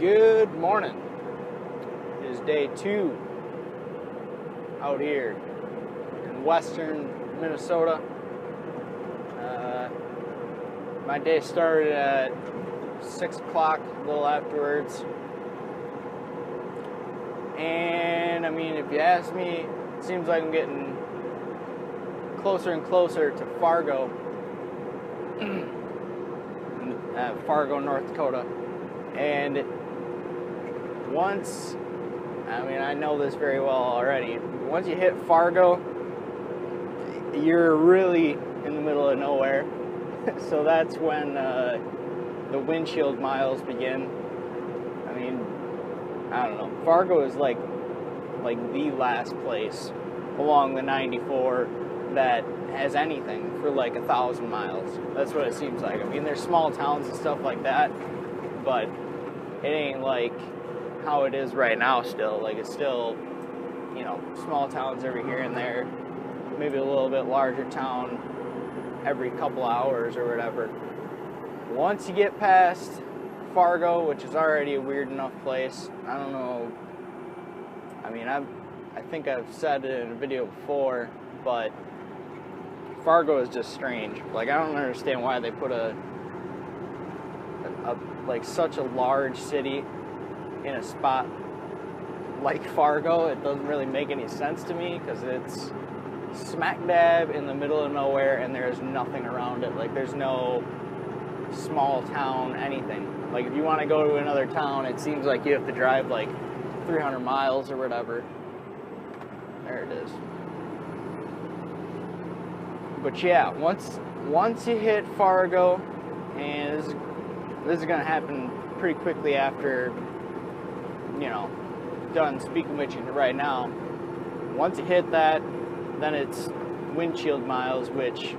Good morning. It is day 2 out here in western Minnesota. My day started at 6 o'clock, a little afterwards. And I mean, if you ask me, it seems like I'm getting closer and closer to Fargo, Fargo, North Dakota. And once, I know this very well already, once you hit Fargo, you're really in the middle of nowhere. So that's when the windshield miles begin. I don't know. Fargo is like the last place along the 94 that has anything for like 1,000 miles. That's what it seems like. There's small towns and stuff like that, but it ain't like how it is right now still. Like, it's still, small towns every here and there, maybe a little bit larger town every couple hours or whatever. Once you get past Fargo, which is already a weird enough place, I don't know, I think I've said it in a video before, but Fargo is just strange. Like, I don't understand why they put such a large city in a spot like Fargo. It doesn't really make any sense to me because it's smack dab in the middle of nowhere and there's nothing around it. Like, there's no small town, anything. Like, if you want to go to another town, it seems like you have to drive like 300 miles or whatever. There it is. But yeah, once you hit Fargo, and this is gonna happen pretty quickly after, done speaking with you right now. Once you hit that, then it's windshield miles, which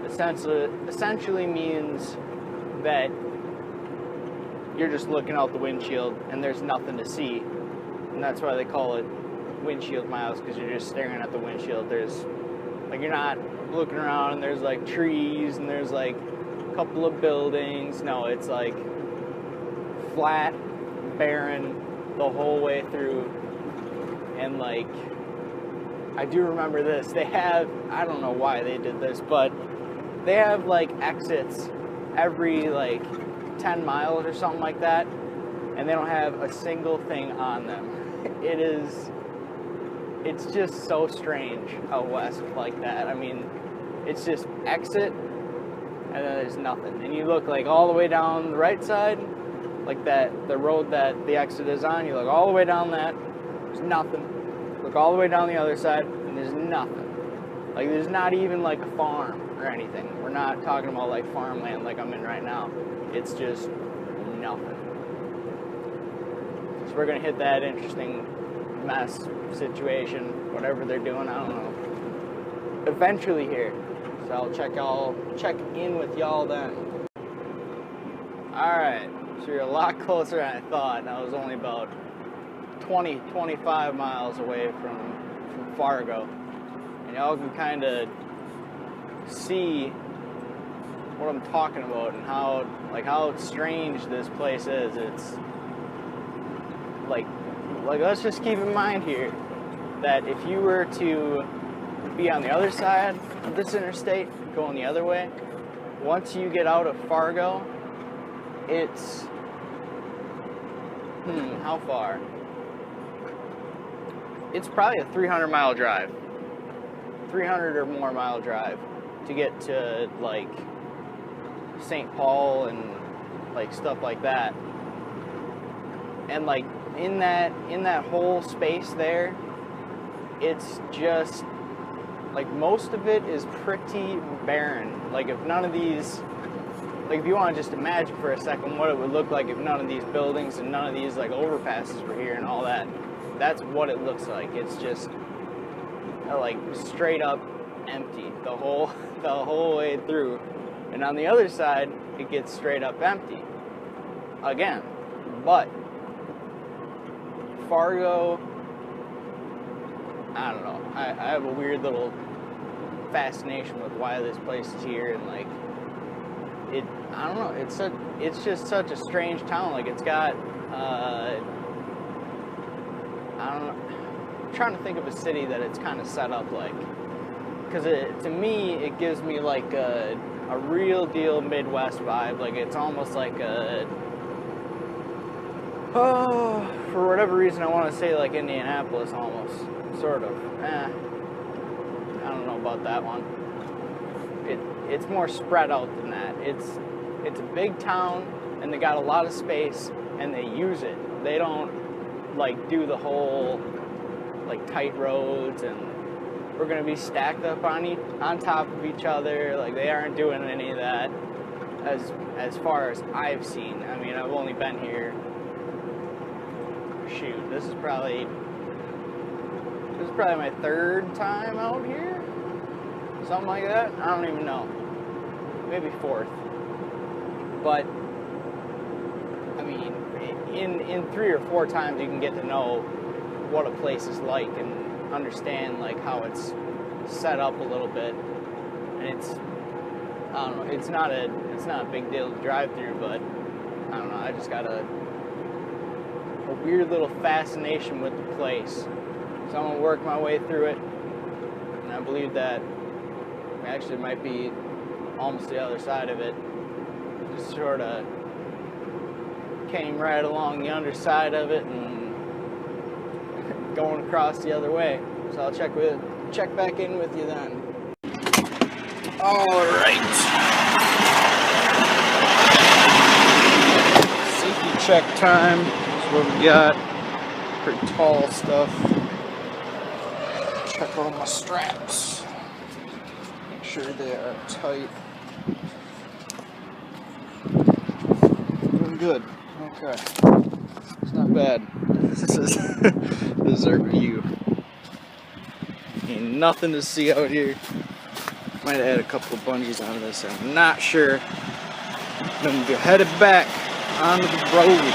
essentially means that you're just looking out the windshield and there's nothing to see, and that's why they call it windshield miles, because you're just staring at the windshield. There's you're not looking around and there's like trees and there's like a couple of buildings. No, it's like flat, barren the whole way through. And like, I do remember this, they have, I don't know why they did this, but they have like exits every like 10 miles or something like that, and they don't have a single thing on them. It's just so strange out west like that. It's just exit and then there's nothing. And you look like all the way down the right side, like the road that the exit is on, you look all the way down that, there's nothing. Look all the way down the other side and there's nothing. Like, there's not even like a farm or anything. We're not talking about like farmland like I'm in right now. It's just nothing. So we're gonna hit that interesting mess situation, whatever they're doing, I don't know, eventually here. So I'll check in with y'all then. Alright, so you're a lot closer than I thought, and I was only about 25 miles away from Fargo. And y'all can kind of see what I'm talking about and how strange this place is. It's like let's just keep in mind here that if you were to be on the other side of this interstate, going the other way, once you get out of Fargo, it's, how far? It's probably a 300-mile drive. 300 or more mile drive to get to, like, St. Paul and, like, stuff like that. And, like, in that whole space there, it's just, like, most of it is pretty barren. Like, if none of these, like, if you want to just imagine for a second what it would look like if none of these buildings and none of these, like, overpasses were here and all that, that's what it looks like. It's just, like, straight up empty the whole way through. And on the other side, it gets straight up empty again. But Fargo, I don't know, I have a weird little fascination with why this place is here, and like, I don't know, it's just such a strange town. Like, it's got, I don't know, I'm trying to think of a city that it's kind of set up like, because to me, it gives me like a real deal Midwest vibe. Like, it's almost like for whatever reason, I want to say like Indianapolis almost, sort of. I don't know about that one. It's more spread out than that. It's a big town, and they got a lot of space, and they use it. They don't like do the whole like tight roads and we're gonna be stacked up on top of each other. Like, they aren't doing any of that as far as I've seen. I mean, I've only been here. Shoot, this is probably my third time out here, something like that. I don't even know, maybe fourth. But I mean, in 3 or 4 times you can get to know what a place is like and understand like how it's set up a little bit. And I don't know, it's not a big deal to drive through, but I don't know, I just got a weird little fascination with the place. So I'm gonna work my way through it, and I believe that actually might be almost the other side of it. Just sort of came right along the underside of it and going across the other way. So I'll check back in with you then. All right. Safety check time. That's what we got. Pretty tall stuff. Check all my straps. Make sure they are tight. Doing good. Okay. It's not bad. This is our view. Ain't nothing to see out here. Might have had a couple of bungees out of this. I'm not sure. Then we're headed back onto the road.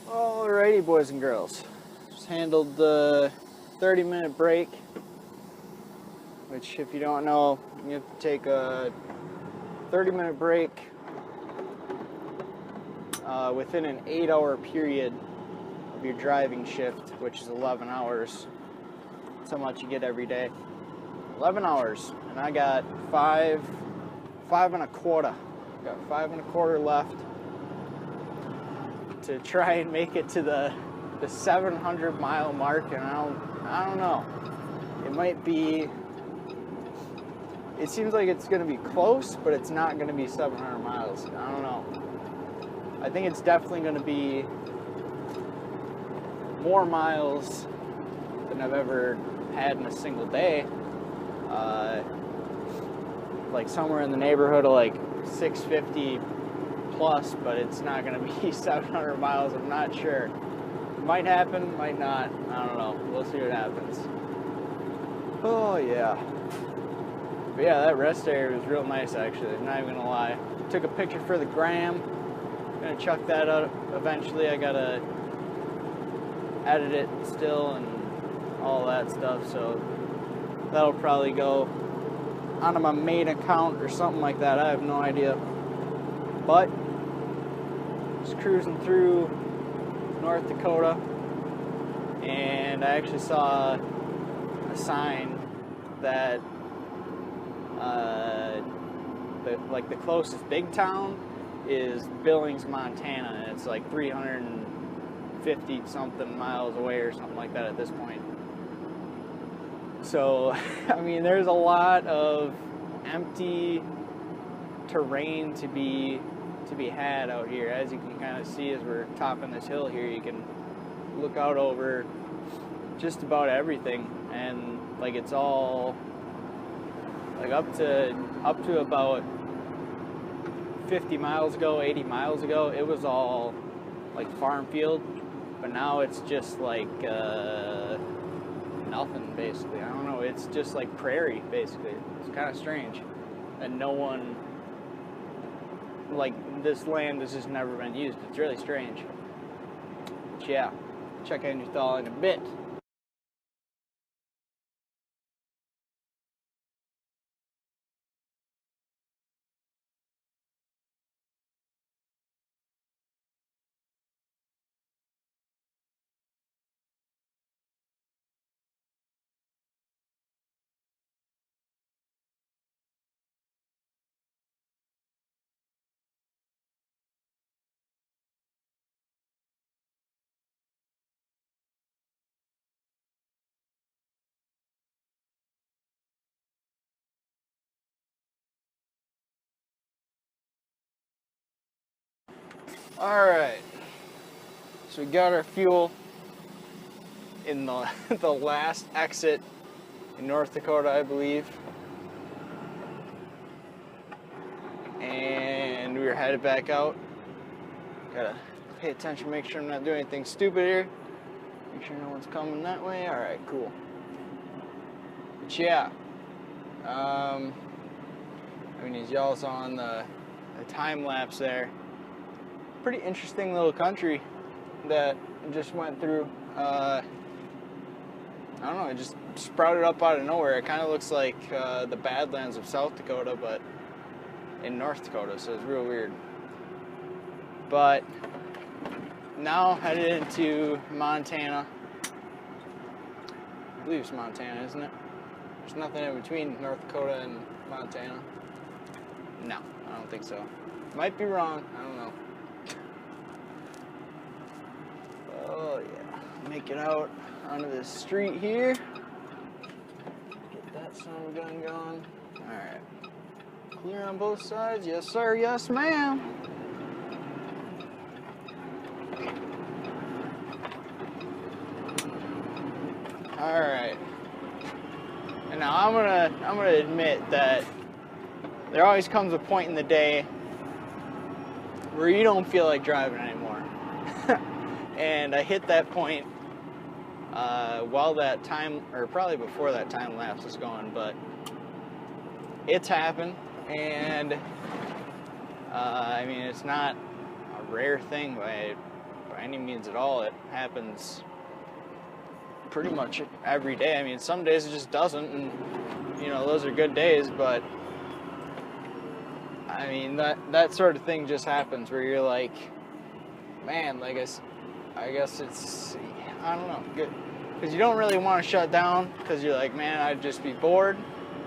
Alrighty, boys and girls. Just handled the 30-minute break, which, if you don't know, you have to take a 30-minute break within an 8-hour period of your driving shift, which is 11 hours. That's how much you get every day. 11 hours, and I got five and a quarter. Got 5 1/4 left to try and make it to the 700-mile mark, and I don't know. It might be. It seems like it's going to be close, but it's not going to be 700 miles. I don't know. I think it's definitely going to be more miles than I've ever had in a single day. Like somewhere in the neighborhood of like 650 plus, but it's not going to be 700 miles. I'm not sure. It might happen, might not. I don't know. We'll see what happens. Oh yeah. But yeah, that rest area was real nice, actually. I'm not even gonna lie. Took a picture for the gram. Gonna chuck that out eventually. I gotta edit it still and all that stuff, so that'll probably go onto my main account or something like that. I have no idea. But just cruising through North Dakota, and I actually saw a sign that the closest big town is Billings, Montana, and it's like 350 something miles away or something like that at this point. So, I mean, there's a lot of empty terrain to be had out here. As you can kind of see as we're topping this hill here, you can look out over just about everything, and like it's all like up to about 50 miles ago, 80 miles ago, it was all like farm field, but now it's just like nothing basically. I don't know, it's just like prairie basically. It's kind of strange, and no one, like, this land has just never been used. It's really strange. But yeah, check in your thought in a bit. Alright, so we got our fuel in the, the last exit in North Dakota, I believe. And we were headed back out. Gotta pay attention, make sure I'm not doing anything stupid here. Make sure no one's coming that way. Alright, cool. But yeah, I mean, as y'all saw on the time lapse there, pretty interesting little country that just went through. I don't know, it just sprouted up out of nowhere. It kind of looks like the Badlands of South Dakota, but in North Dakota, so it's real weird. But now headed into Montana. I believe it's Montana, isn't it? There's nothing in between North Dakota and Montana. No, I don't think so. Might be wrong, I don't know. Oh yeah, make it out onto this street here. Get that son of a gun going. Alright. Clear on both sides? Yes sir, yes ma'am. Alright. And now I'm gonna admit that there always comes a point in the day where you don't feel like driving anymore. And I hit that point while that time, or probably before that time lapse was going, but it's happened. And I mean, it's not a rare thing by any means at all. It happens pretty much every day. I mean, some days it just doesn't, and you know, those are good days, but I mean, that sort of thing just happens where you're like, man, like I guess it's, I don't know, good, because you don't really want to shut down, because you're like, man, I'd just be bored,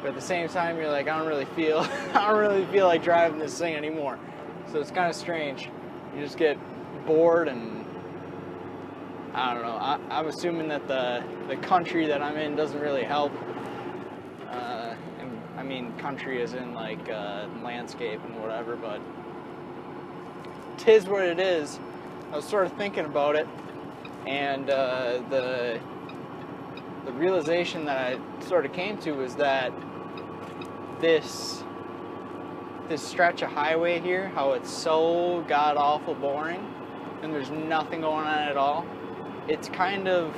but at the same time, you're like, I don't really feel like driving this thing anymore. So it's kind of strange. You just get bored, and I don't know. I'm assuming that the country that I'm in doesn't really help. And I mean, country is in like landscape and whatever, but 'tis what it is. I was sort of thinking about it, and the realization that I sort of came to is that this stretch of highway here, how it's so god-awful boring, and there's nothing going on at all. It's kind of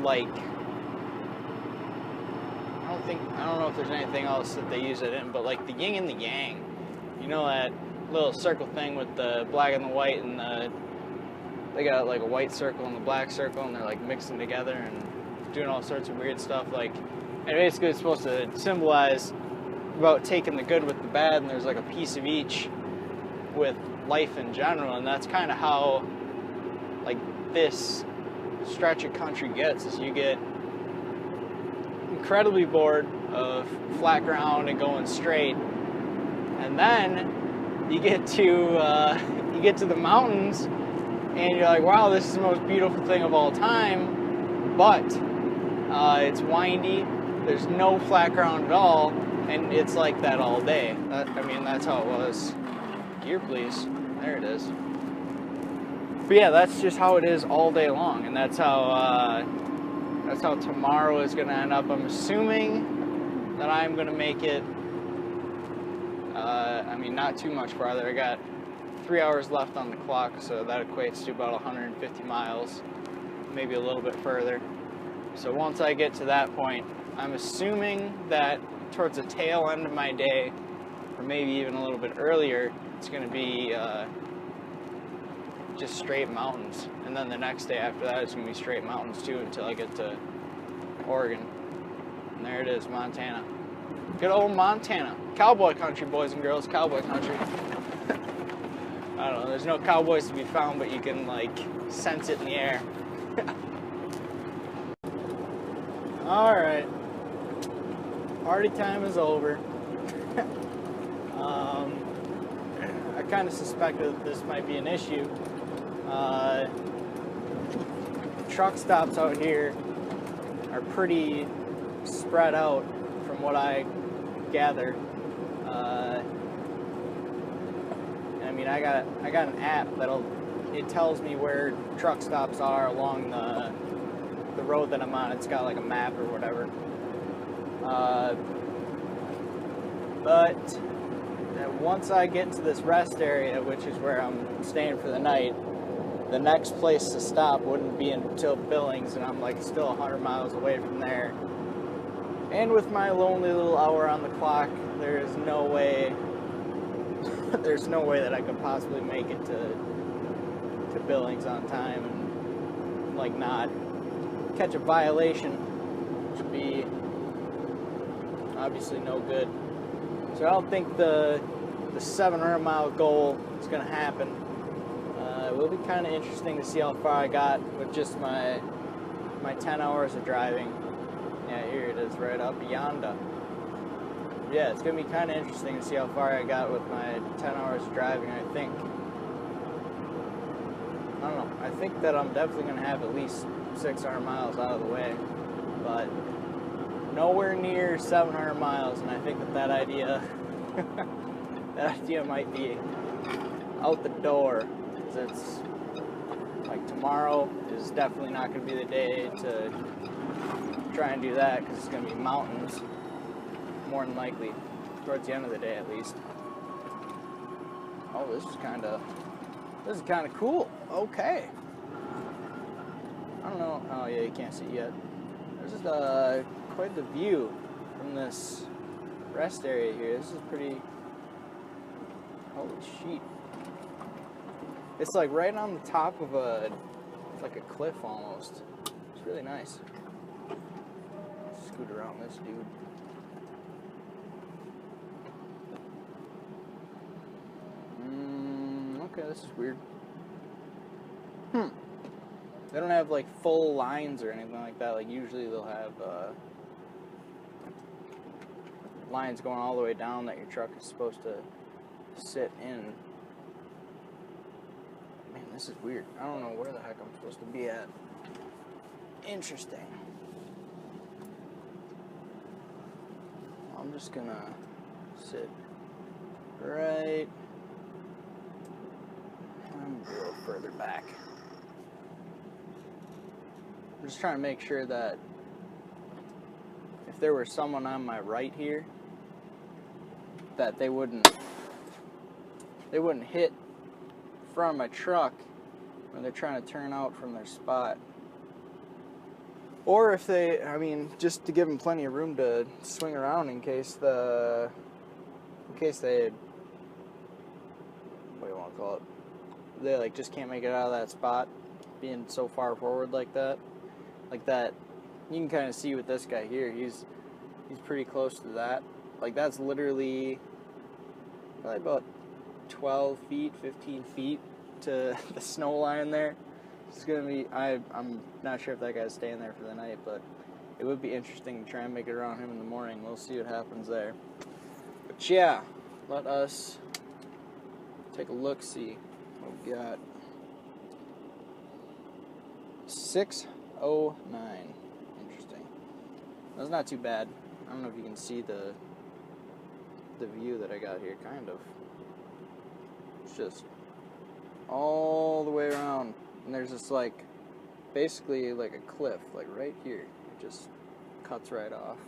like, I don't know if there's anything else that they use it in, but like the yin and the yang. You know that little circle thing with the black and the white, and they got like a white circle and the black circle, and they're like mixing together and doing all sorts of weird stuff. Like, and basically it's supposed to symbolize about taking the good with the bad, and there's like a piece of each with life in general, and that's kind of how like this stretch of country gets, is you get incredibly bored of flat ground and going straight, and then you get to the mountains, and you're like, wow, this is the most beautiful thing of all time, but it's windy, there's no flat ground at all, and it's like that all day. I mean, that's how it was. Gear, please. There it is. But yeah, that's just how it is all day long, and that's how tomorrow is going to end up. I'm assuming that I'm going to make it, I mean, not too much farther. I got 3 hours left on the clock, so that equates to about 150 miles, maybe a little bit further. So once I get to that point, I'm assuming that towards the tail end of my day, or maybe even a little bit earlier, it's going to be just straight mountains, and then the next day after that it's going to be straight mountains too, until I get to Oregon. And there it is, Montana. Good old Montana. Cowboy country, boys and girls, cowboy country. I don't know, there's no cowboys to be found, but you can like sense it in the air. Alright, party time is over. I kind of suspected that this might be an issue. Truck stops out here are pretty spread out from what I gather. I mean, I got an app it tells me where truck stops are along the road that I'm on. It's got like a map or whatever. But once I get to this rest area, which is where I'm staying for the night, the next place to stop wouldn't be until Billings, and I'm like still 100 miles away from there. And with my lonely little hour on the clock, there's no way that I could possibly make it to Billings on time and like not catch a violation, which would be obviously no good. So I don't think the 700-mile goal is going to happen. It will be kind of interesting to see how far I got with just my 10 hours of driving. Yeah, here it is, right up yonder. Yeah, it's going to be kind of interesting to see how far I got with my 10 hours of driving. I don't know, I think that I'm definitely going to have at least 600 miles out of the way, but nowhere near 700 miles, and I think that idea might be out the door, because it's like tomorrow is definitely not going to be the day to try and do that, because it's going to be mountains, more than likely, towards the end of the day at least. Oh, this is kind of cool. Okay. I don't know. Oh yeah, you can't see it yet. There's just quite the view from this rest area here. This is pretty. Holy shit! It's like right on the top of like a cliff almost. It's really nice. Scoot around this dude. Okay, this is weird. They don't have like full lines or anything like that. Like usually they'll have lines going all the way down that your truck is supposed to sit in. Man, this is weird. I don't know where the heck I'm supposed to be at. Interesting. I'm just gonna sit right. I'm a little further back. I'm just trying to make sure that if there were someone on my right here, that they wouldn't hit front of my truck when they're trying to turn out from their spot. Or if they, I mean, just to give them plenty of room to swing around in case they, what do you want to call it? They like just can't make it out of that spot, being so far forward like that. Like that, you can kind of see with this guy here, he's pretty close to that. Like that's literally probably about 12 feet, 15 feet to the snow line there. It's gonna be, I'm not sure if that guy's staying there for the night, but it would be interesting to try and make it around him in the morning. We'll see what happens there. But yeah, let us take a look, see what we got. 609. Interesting. That's not too bad. I don't know if you can see the view that I got here, kind of. It's just all the way around, and there's this like basically like a cliff like right here. It just cuts right off.